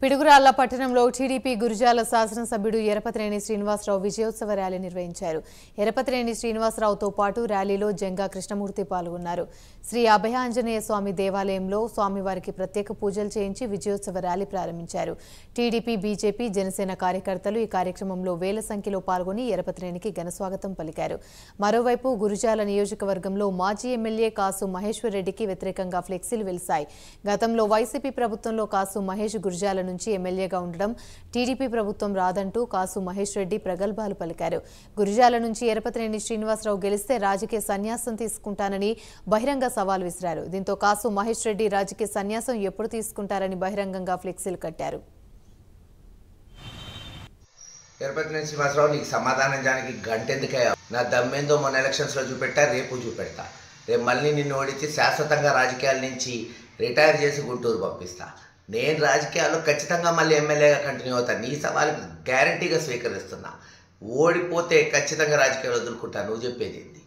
పిడుగురాళ్ల పట్టణంలో టీడీపీ గురుజాల శాసనసభ్యుడు ఎరపతినేని శ్రీనివాసరావు విజయోత్సవ ర్యాలీ నిర్వహించారు. ఎరపతినేని శ్రీనివాసరావుతో పాటు ర్యాలీలో జంగా కృష్ణమూర్తి పాల్గొన్నారు. శ్రీ అభయాంజనేయ స్వామి దేవాలయంలో స్వామివారికి ప్రత్యేక పూజలు చేయించి విజయోత్సవ ర్యాలీ ప్రారంభించారు. టీడీపీ, బీజేపీ, జనసేన కార్యకర్తలు ఈ కార్యక్రమంలో వేల సంఖ్యలో పాల్గొని ఎరపతినేనికి ఘనస్వాగతం పలికారు. మరోవైపు గురుజాల నియోజకవర్గంలో మాజీ ఎమ్మెల్యే కాసు మహేశ్వర్ రెడ్డికి వ్యతిరేకంగా ఫ్లెక్సీలు వెలిశాయి. గతంలో వైసీపీ ప్రభుత్వంలో కాసు మహేష్ గురుజాల నుంచి ఎమ్మెల్యేగా ఉండడం టీడీపీ ప్రభుత్వం రాదంటూ కాసు మహేష్ రెడ్డి ప్రగల్భాలు పలికారు. గురుజాల నుంచి ఎరపతినేని శ్రీనివాసరావు గెలిస్తే రాజకీయ సన్యాసం తీసుకుంటానని బహిరంగ సవాల్ విసిరారు. దీంతో కాసు మహేష్ రెడ్డి రాజకీయ సన్యాసం ఎప్పుడు తీసుకుంటారని బహిరంగంగా ఫ్లెక్సీలు కట్టారు. ఎరపతినేని శ్రీనివాసరావు, నీకు సమాధానం చేయడానికి గంటెందుకయ్యా? నా దమ్మేందో మొన్న ఎలక్షన్స్లో చూపెట్టా, రేపు చూపెడతా. రేపు మళ్ళీ నిన్ను ఓడించి శాశ్వతంగా రాజకీయాల నుంచి రిటైర్ చేసి గుంటూరు పంపిస్తా. నేను రాజకీయాల్లో ఖచ్చితంగా మళ్ళీ ఎమ్మెల్యేగా కంటిన్యూ అవుతాను. నీ సవాలుకి గ్యారంటీగా స్వీకరిస్తున్నా. ఓడిపోతే ఖచ్చితంగా రాజకీయాలు వదులుకుంటా. నువ్వు చెప్పేది ఏంటి?